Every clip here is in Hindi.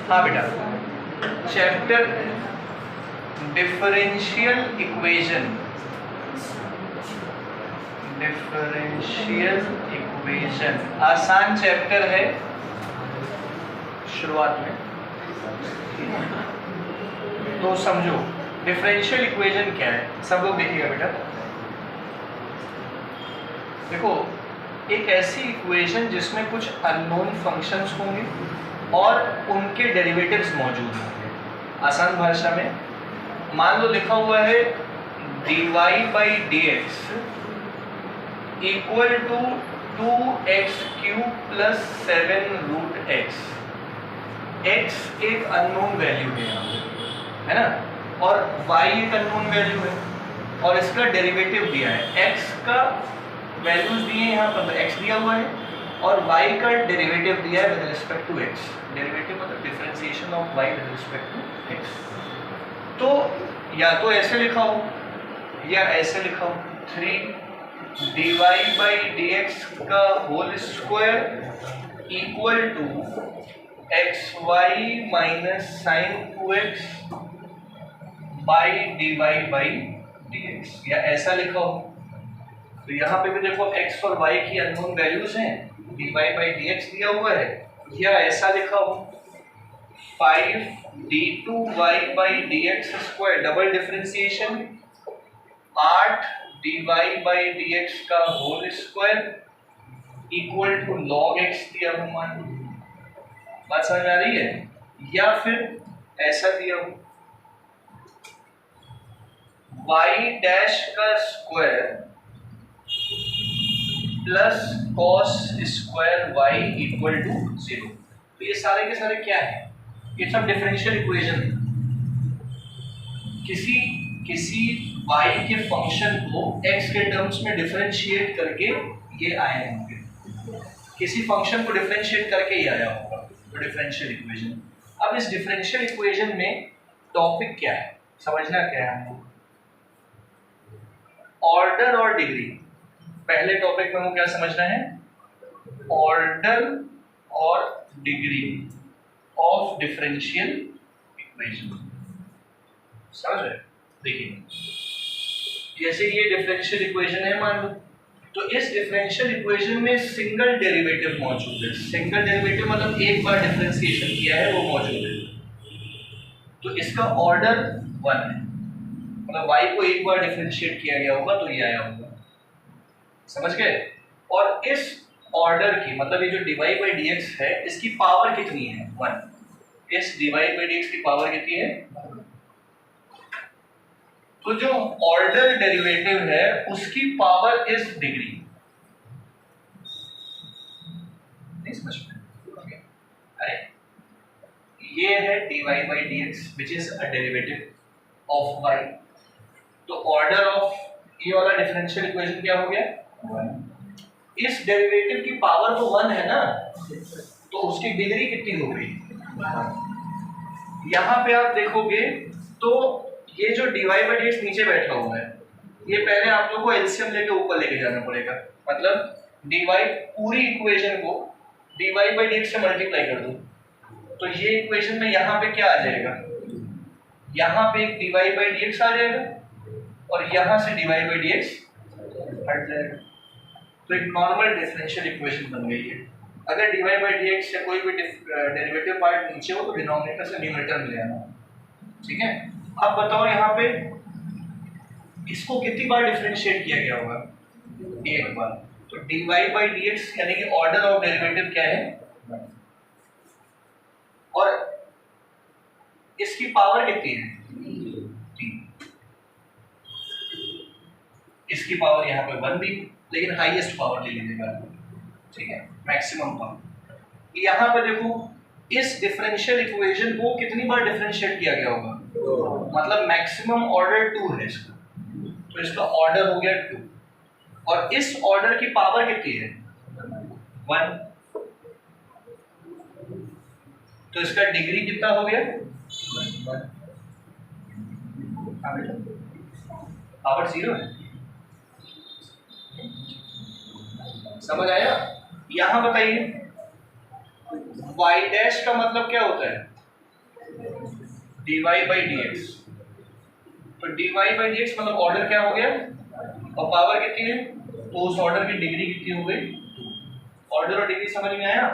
हाँ बेटा, chapter differential equation, differential equation आसान चैप्टर है शुरुआत में, तो समझो डिफरेंशियल इक्वेशन क्या है। सब लोग देखिएगा बेटा। देखो, एक ऐसी इक्वेशन जिसमें कुछ अननोन फंक्शंस होंगे और उनके डेरिवेटिव्स मौजूद होंगे। आसान भाषा में मान लो लिखा हुआ है dy/dx equal to 2x³ + 7√x। x एक अननोन वैल्यू है यहाँ पे, है ना, और y एक अननोन वैल्यू है और इसका डेरिवेटिव दिया है। x का वैल्यूज दिए हैं यहाँ पर, x दिया हुआ है और y का डेरिवेटिव दिया है with respect to x। Derivative मतलब differentiation of y with respect to x। तो या तो ऐसे लिखा हो या ऐसे लिखा हो, 3dy/dx का whole square equal to xy minus sin 2x by dy/dx, या ऐसा लिखा हो। तो यहाँ पे भी देखो x और y की अननोन वैल्यूज हैं, dy/dx दिया हुआ है, या ऐसा लिखा हो 5d2y/dx square double differentiation 8dy/dx का whole square equal to log x दिया हो। मान बात समझ में आ रही है? या फिर ऐसा दिया हो y डैश का square plus cos square y equal to 0। तो ये सारे के सारे क्या है? ये सब डिफरेंशियल इक्वेशन है। किसी y के फंक्शन को x के टर्म्स में डिफरेंशिएट करके ये आए होंगे, किसी फंक्शन को डिफरेंशिएट करके ही आया होगा, तो डिफरेंशियल इक्वेशन। अब इस डिफरेंशियल इक्वेशन में टॉपिक क्या है, समझना क्या है हमको? ऑर्डर और डिग्री। पहले टॉपिक में हमको क्या समझना है? ऑर्डर और डिग्री ऑफ डिफरेंशियल इक्वेशन। समझ रहे? देखिए, जैसे ये डिफरेंशियल इक्वेशन है मान लो, तो इस डिफरेंशियल इक्वेशन में सिंगल डेरिवेटिव मौजूद है। सिंगल डेरिवेटिव मतलब एक बार डिफरेंशिएशन किया है वो मौजूद है, तो इसका ऑर्डर 1 है, मतलब y को एक बार डिफरेंशिएट किया गया होगा तो ये आया होगा। समझ गए? और इस ऑर्डर की मतलब ये जो dy/dx है इसकी पावर कितनी है? 1। इस dy/dx की पावर कितनी है? तो जो ऑर्डर डेरिवेटिव है उसकी पावर इज डिग्री। नहीं समझ में? अरे ये है dy/dx which is a derivative of y। तो ऑर्डर ऑफ ये वाला डिफरेंशियल इक्वेशन क्या हो गया? 1। इस डेरिवेटिव की पावर तो 1 है ना, तो उसकी डिग्री कितनी हो गई? यहाँ पे आप देखोगे तो ये जो dy/dx नीचे बैठा हुआ है, ये पहले आप लोगों को एलसीएम लेके ऊपर लेके जाना पड़ेगा। मतलब dy पूरी इक्वेशन को dy/dx से मल्टीप्लाई कर दो, तो ये इक्वेशन में यहाँ पे क्या आ जाएगा? यहाँ पे एक dy/dx आ जाएगा और यहाँ से dy/dx हट जाएगा। तो एक नॉर्मल डिफरेंशियल इक्वेशन बन गई है। अगर dy/dx से कोई भी डेरिवेटिव पार्ट नीचे हो तो डिनोमिनेटर से न्यूमरेटर में ले आना। ठीक है? अब बताओ यहाँ पे इसको कितनी बार डिफरेंशिएट किया गया होगा? एक बार। तो dy/dx यानी कि ऑर्डर ऑफ डेरिवेटिव क्या है? और इसकी पावर कितनी है? 3। इसकी पावर यहाँ पे 1 भी, लेकिन हाईएस्ट पावर ले लीजिएगा। ठीक है? Maximum power. यहाँ पे देखो इस डिफरेंशियल इक्वेशन को कितनी बार डिफरेंशिएट किया गया होगा? मतलब मैक्सिमम ऑर्डर 2 है इसका, तो इसका ऑर्डर हो गया 2 और इस ऑर्डर की पावर कितनी है? 1। तो इसका डिग्री कितना हो गया? 1। पावर 0 है। समझ आया? यहां बताइए y डैश का मतलब क्या होता है? dy by dx। तो dy बाई dx मतलब ऑर्डर क्या हो गया और पावर कितनी है, तो उस ऑर्डर की डिग्री कितनी हो गई। ऑर्डर और डिग्री समझ में आया।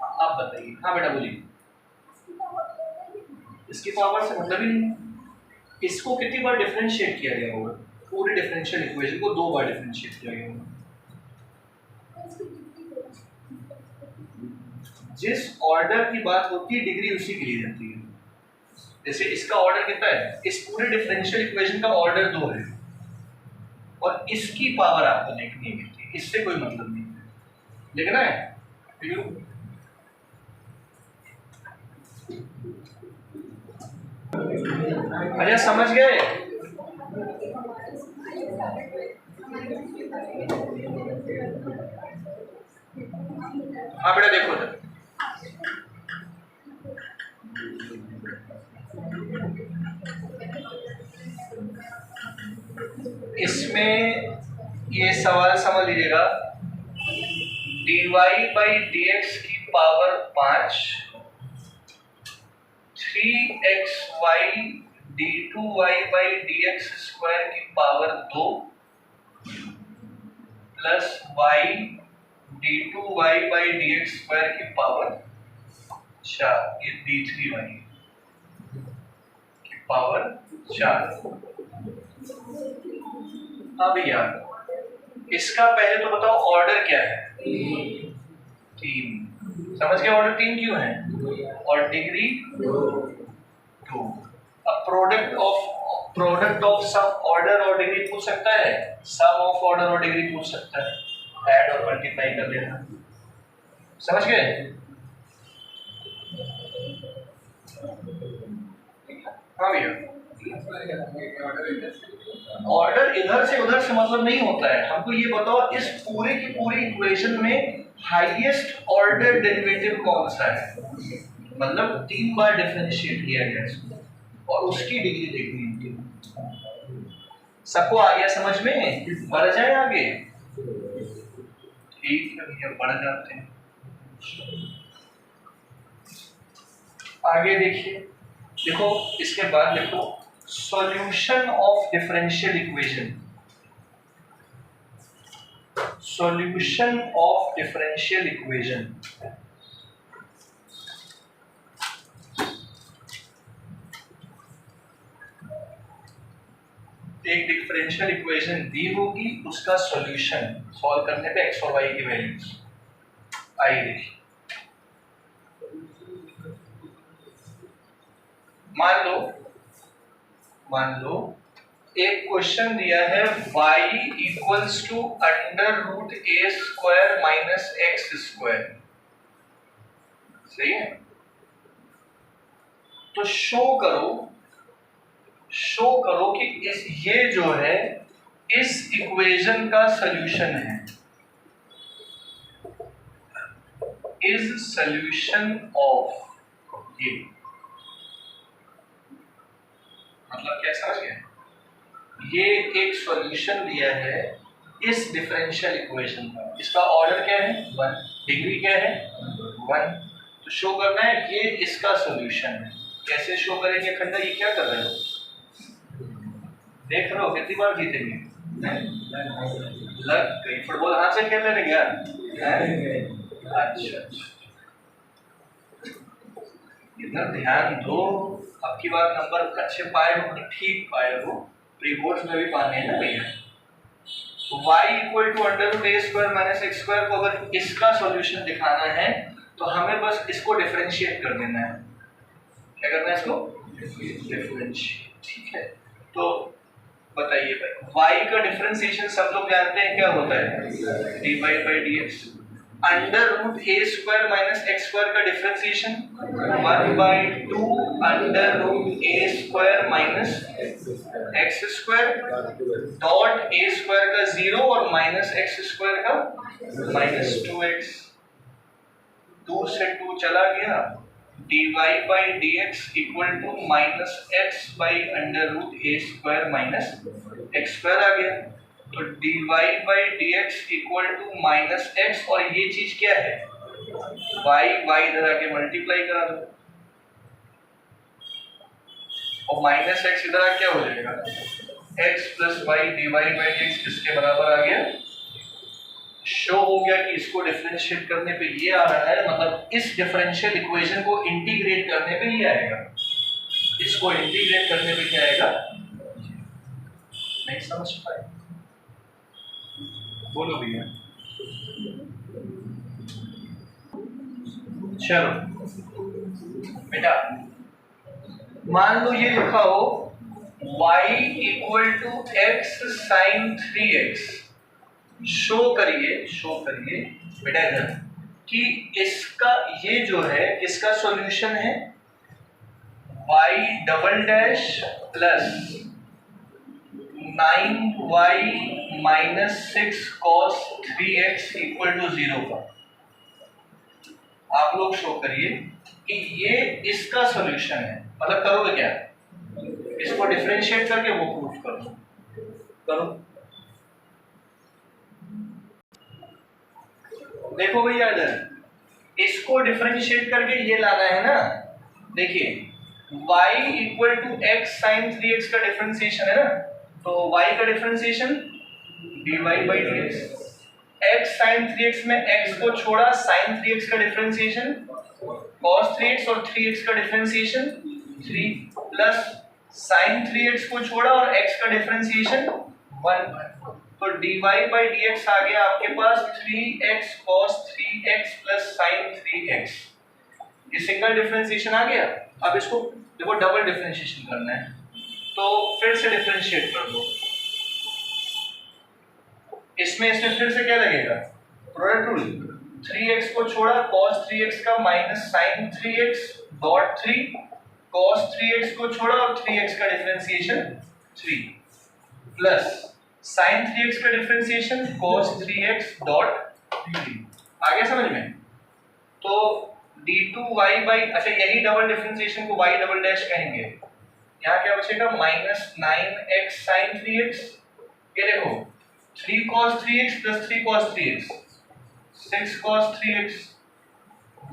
आप बताइए। हाँ बेटा बोलिए। इसकी पावर से मतलब ही नहीं। इसको कितनी बार डिफरेंशिएट किया गया होगा, पूरे डिफरेंशियल इक्वेशन को 2 बार डिफरेंशिएट किया गया होगा। जिस ऑर्डर की बात होती है डिग्री उसी की ली जाती है। जैसे इसका ऑर्डर कितना है, इस पूरे डिफरेंशियल इक्वेशन का ऑर्डर 2 है और इसकी पावर आपको देखनी है कितनी, इससे कोई मतलब नहीं है, लिखना है। अच्छा समझ गए। हाँ बेटा देखो इसमें ये सवाल समझ लीजिएगा। dy बाई dx की power 5, 3xy d2y by dx square की power 2 plus y d2y by dx square की पावर 4, ये d3y की पावर 4। अब यार इसका पहले तो बताओ ऑर्डर क्या है, 3। समझ गए ऑर्डर 3 क्यों है, और डिग्री 2। अब प्रोडक्ट ऑफ सम ऑर्डर और डिग्री पूछ सकता है, सम ऑफ ऑर्डर और डिग्री पूछ सकता है, ऐड और मल्टीप्लाई कर लेना। समझ गए। हाँ भैया ऑर्डर इधर से उधर से मतलब नहीं होता है। हमको ये बताओ इस पूरे की पूरी इक्वेशन में हाईएस्ट ऑर्डर डेरिवेटिव कौन सा है, मतलब 3 बार डिफरेंशिएट किया गया इसको और उसकी डिग्री देखनी है। सबको आ गया समझ में, बढ़ जाए आगे। ठीक है भैया बढ़ जाते हैं। आगे देखिए, देखो इसके बाद देखो solution of differential equation. Solution of differential equation एक डिफरेंशियल इक्वेशन दी होगी, उसका सॉल्यूशन सॉल्व करने पे x और y की वैल्यूज आई देखिए। मान लो एक क्वेश्चन दिया है y equals to under root a square minus x square, सही है। तो शो करो कि ये जो है इस इक्वेशन का सॉल्यूशन है, इज सॉल्यूशन ऑफ ये, मतलब क्या समझ गए। ये एक सॉल्यूशन दिया है इस डिफरेंशियल इक्वेशन का, इसका ऑर्डर क्या है 1, डिग्री क्या है 1। तो शो करना है ये इसका सॉल्यूशन है। कैसे शो करेंगे खंडा, ये क्या कर रहे हो, देख रहे हो कितनी बार जीतेंगे, लग गई। फुटबॉल हाथ से खेलने लगे क्या, अच्छा इधर ध्यान दो। अब की बार नंबर अच्छे पाए हो, ठीक पाए हो, रिपोर्ट्स में भी पाने हैं ना भैया। तो y equal to under root a square minus x square को अगर इसका सॉल्यूशन दिखाना है तो हमें बस इसको डिफरेंशिएट कर देना है। क्या करना है इसको, डिफरेंशिएट, ठीक है। तो बताइए भाई y का डिफरेंशिएशन सब लोग जानते हैं क्या होता है, dy by dx। Under root a square minus x square का differentiation 1/2 under root a square minus x square dot a square का 0 और माइनस एक्स स्क्वायर का माइनस 2x। 2 से 2 चला गया, dy by dx equal to minus x by under root a square minus x square आ गया। तो dy by dx equal to minus x, और ये चीज क्या है y, y इधर आके मल्टीप्लाई करा दो। और माइनस एक्स इधर क्या हो जाएगा, x plus y dy by d x किसके बराबर आ गया। शो हो गया कि इसको डिफरेंशिएट करने पे ये आ रहा है, मतलब इस डिफरेंशियल इक्वेशन को इंटीग्रेट करने पे ये आएगा, इसको इंटीग्रेट करने पे क्या आएगा। नहीं समझ पाए, बोलो भैया। चलो बेटा, मान लो ये लिखा हो y equal to x sine 3x। Show करिए बेटा इधर कि इसका ये जो है इसका सॉल्यूशन है y double dash plus 9y minus 6 cos 3x equal to 0 का। आप लोग शो करिए कि ये इसका सॉल्यूशन है, मतलब करोगे क्या, इसको डिफरेंशिएट करके वो प्रूफ करो। देखो भैया इधर इसको डिफरेंशिएट करके ये लाना है ना। देखिए y equal to x sine 3x का डिफरेंशिएशन है ना, तो y का differentiation dy by dx। x sin 3x में x को छोड़ा, sin 3x का डिफरेंशिएशन cos 3x और 3x का डिफरेंशिएशन 3 प्लस sin 3x को छोड़ा और x का डिफरेंशिएशन 1, तो dy बाई dx आ गया आपके पास 3x cos 3x plus sin 3x। ये सिंगल डिफरेंशिएशन आ गया। अब इसको देखो डबल डिफरेंशिएशन करना है, तो फिर से डिफरेंशिएट कर दो। इसमें फिर से क्या लगेगा, प्रोडक्ट रूल। 3x को छोड़ा, cos 3x का minus sin 3x dot 3, cos 3x को छोड़ा और 3x का डिफरेंशिएशन 3 प्लस sin 3x का डिफरेंशिएशन cos 3x डॉट 3। आ गया समझ में। तो d2y बाई, अच्छा यही डबल डिफरेंशिएशन को y डबल डैश कहेंगे। यहाँ क्या बचेगा, माइनस 9x sin 3x, ये देखो 3 cos 3x plus 3 cos 3x 6 cos 3x,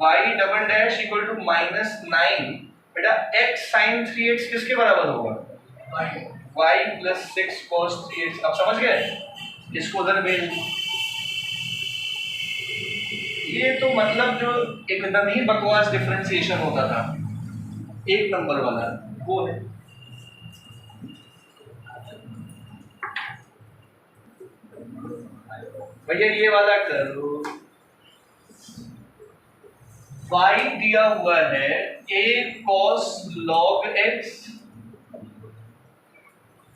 y double dash equal to minus 9। बेटा x sin 3x किसके बराबर होगा, y प्लस 6 cos 3x। अब समझ गए, इसको उधर भेज। ये तो मतलब जो एकदम ही बकवास डिफरेंशिएशन होता था एक नंबर वाला, वो है। भैया ये वाला करो। y दिया हुआ है a cos log x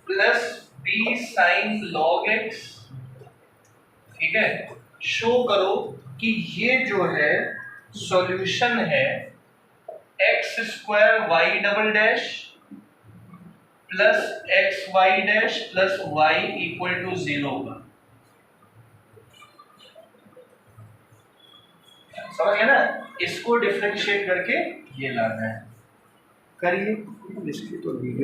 plus b sin log x, ठीक है। शो करो कि ये जो है सॉल्यूशन है x square y double dash plus x y dash plus y equal to 0 का। समझ गए ना, इसको डिफरेंशिएट करके ये लाना है। करिए इसकी तो वीडियो